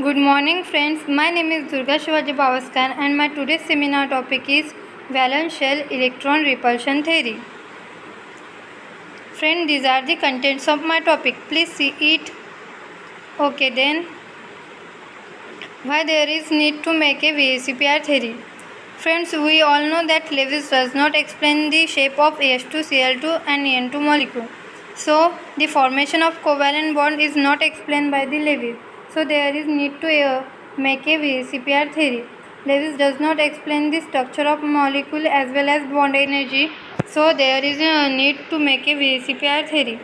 Good morning, friends. My name is Durga Shivaji Bavaskar, and my today's seminar topic is valence shell electron repulsion theory. Friend, these are the contents of my topic. Please see it. Okay, then. Why there is need to make a VSEPR theory? Friends, we all know that Lewis does not explain the shape of H2Cl2 and N2 molecule. So, the formation of covalent bond is not explained by the Lewis. So, there is need to make a VSEPR theory. Lewis does not explain the structure of molecule as well as bond energy. So, there is a need to make a VSEPR theory.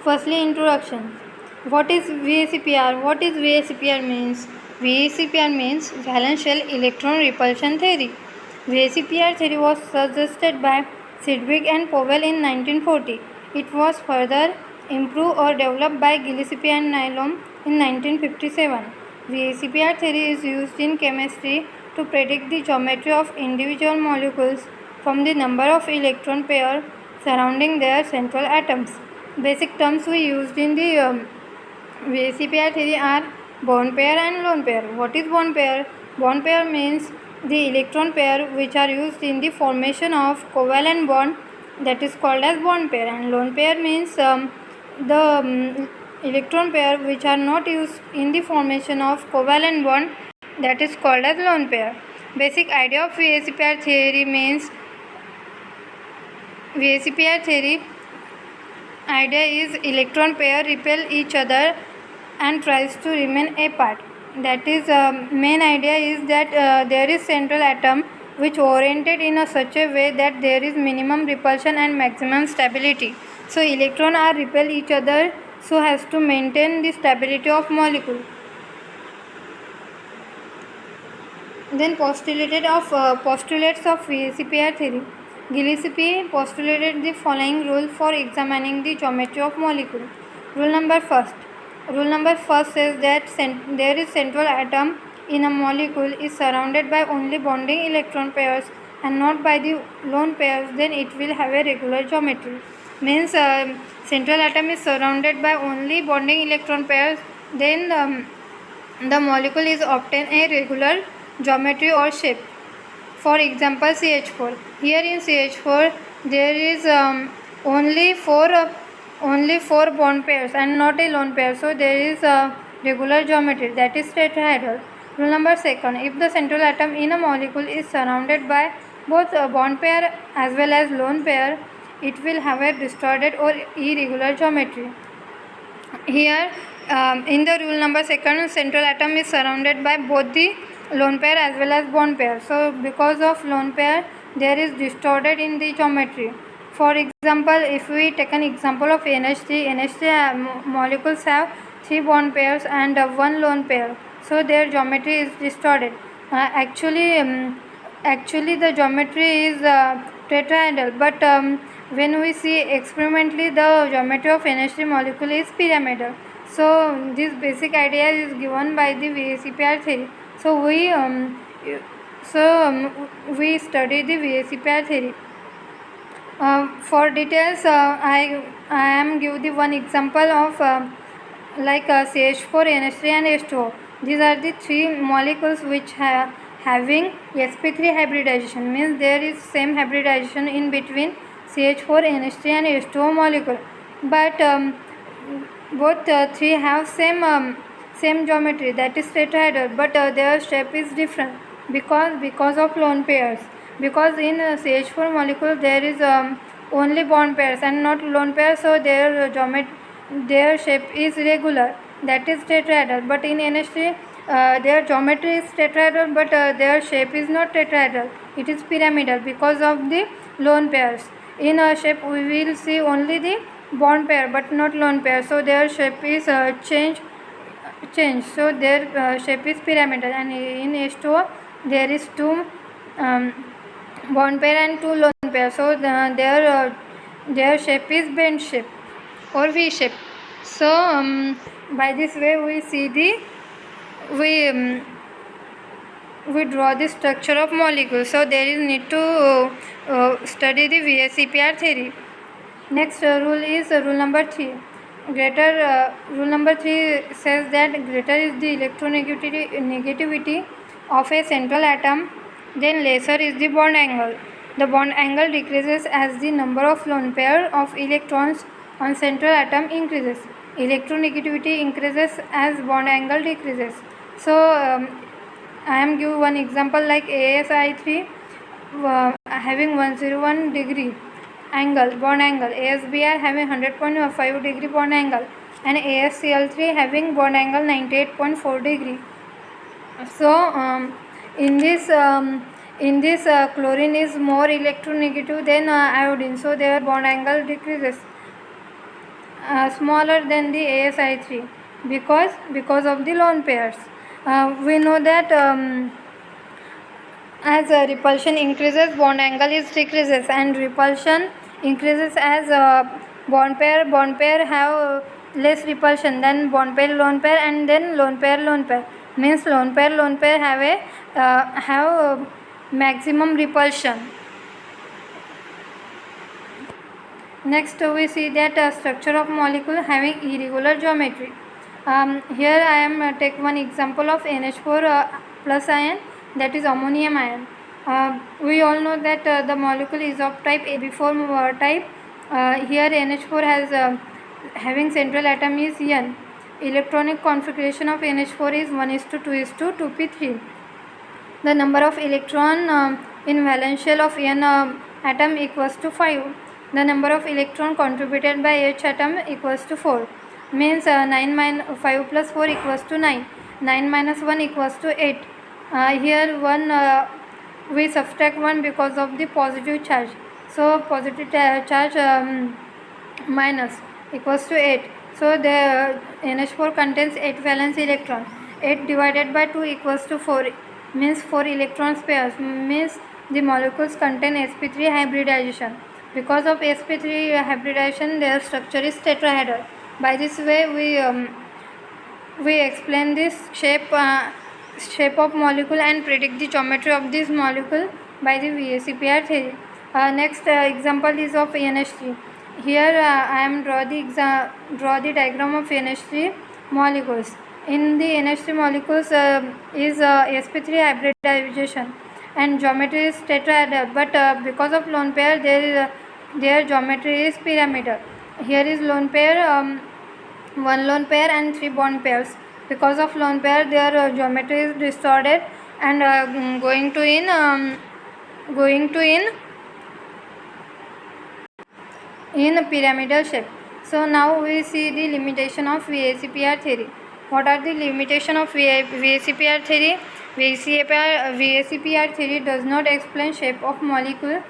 Firstly, introduction. What is VSEPR? What is VSEPR means? VSEPR means valence shell electron repulsion theory. VSEPR theory was suggested by Sidgwick and Powell in 1940. It was further improved or developed by Gillespie and Nylom in 1957. VSEPR theory is used in chemistry to predict the geometry of individual molecules from the number of electron pairs surrounding their central atoms. Basic terms we used in the VSEPR theory are bond pair and lone pair. What is bond pair? Bond pair means the electron pair which are used in the formation of covalent bond, that is called as bond pair, and lone pair means the electron pair which are not used in the formation of covalent bond, that is called as lone pair. Basic idea of VSEPR theory means VSEPR theory idea is electron pair repel each other and tries to remain apart. That is main idea is that there is central atom which oriented in such a way that there is minimum repulsion and maximum stability. So electron are repel each other so has to maintain the stability of molecule. Then postulates of VSEPR theory. Gillespie postulated the following rule for examining the geometry of molecule. Rule number first says that there is central atom in a molecule is surrounded by only bonding electron pairs and not by the lone pairs, then it will have a regular geometry. Means central atom is surrounded by only bonding electron pairs, then the molecule is obtain a regular geometry or shape. For example, CH4. Here in CH4 there is only four bond pairs and not a lone pair, so there is a regular geometry, that is tetrahedral. Rule number second, if the central atom in a molecule is surrounded by both a bond pair as well as lone pair, it will have a distorted or irregular geometry. Here in the rule number second, central atom is surrounded by both the lone pair as well as bond pair. So because of lone pair there is distorted in the geometry. For example, if we take an example of NH3 molecules have 3 bond pairs and 1 lone pair, so their geometry is distorted. Actually the geometry is tetrahedral, but when we see experimentally the geometry of NH3 molecule is pyramidal. So this basic idea is given by the VSEPR theory. So we study the VSEPR theory. For details, I am give the one example of CH4, NH3 and H2O. These are the 3 molecules which having sp3 hybridization, means there is same hybridization in between CH4, NH3 and H2O molecule, but both 3 have same geometry, that is tetrahedral, but their shape is different because of lone pairs. Because in CH4 molecule there is only bond pairs and not lone pairs, so their shape is regular, that is tetrahedral. But in NH3 their geometry is tetrahedral, but their shape is not tetrahedral, it is pyramidal because of the lone pairs. In a shape we will see only the bond pair but not lone pair, so their shape is changed, so their shape is pyramidal. And in H2O there is 2 bond pair and 2 lone pair, so their shape is bend shape or V shape. So by this way we draw the structure of molecules. So there is need to study the VSEPR theory. Next rule is rule number 3. Rule number 3 says that greater is the electronegativity of a central atom, then lesser is the bond angle. The bond angle decreases as the number of lone pair of electrons on central atom increases. Electronegativity increases as bond angle decreases. So I am give one example like ASI3 having 101 degree bond angle, ASBr having 100.5 degree bond angle, and ASCl3 having bond angle 98.4 degree. So in this chlorine is more electronegative than iodine, so their bond angle decreases smaller than the ASI3 because of the lone pairs. We know that as repulsion increases, bond angle is decreases, and repulsion increases as bond pair have less repulsion than bond pair lone pair, and then lone pair means lone pair have maximum repulsion. Next we see that structure of molecule having irregular geometry. Here I am take one example of NH4 plus ion, that is ammonium ion. We all know that the molecule is of type AB4 type. Here NH4 has having central atom is N. Electronic configuration of NH4 is 1:2:2 2p3. The number of electron in valence shell of N atom equals to 5. The number of electron contributed by H atom equals to 4. Means 5 plus 4 equals to 9. 9 minus 1 equals to 8. Here we subtract 1 because of the positive charge. So positive charge minus equals to 8. So the NH4 contains 8 valence electron. 8 divided by 2 equals to 4. Means 4 electron pairs. Means the molecules contain sp3 hybridization. Because of sp3 hybridization, their structure is tetrahedral. By this way we explain this shape of molecule and predict the geometry of this molecule by the VSEPR theory. Next example is of NH3. Here I am draw the diagram of NH3 molecules. In the NH3 molecules is sp3 hybridization and geometry is tetrahedral, but because of lone pair their geometry is pyramidal. Here is lone pair, one lone pair and 3 bond pairs. Because of lone pair their geometry is distorted and going to in pyramidal shape. So now we see the limitation of VSEPR theory. What are the limitation of VSEPR theory? VSEPR theory does not explain shape of molecule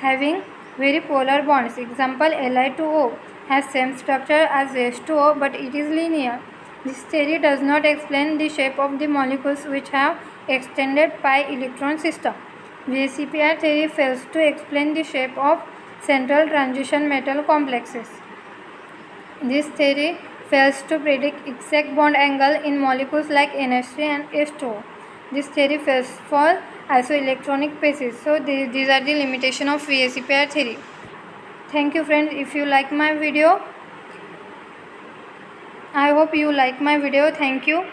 having very polar bonds. Example, Li2O has same structure as H2O but it is linear. This theory does not explain the shape of the molecules which have extended pi electron system. VSEPR theory fails to explain the shape of central transition metal complexes. This theory fails to predict exact bond angle in molecules like NH3 and H2O. This theory fails for isoelectronic phases. So these are the limitations of VSEPR theory. Thank you friends. If you like my video, I hope you like my video. Thank you.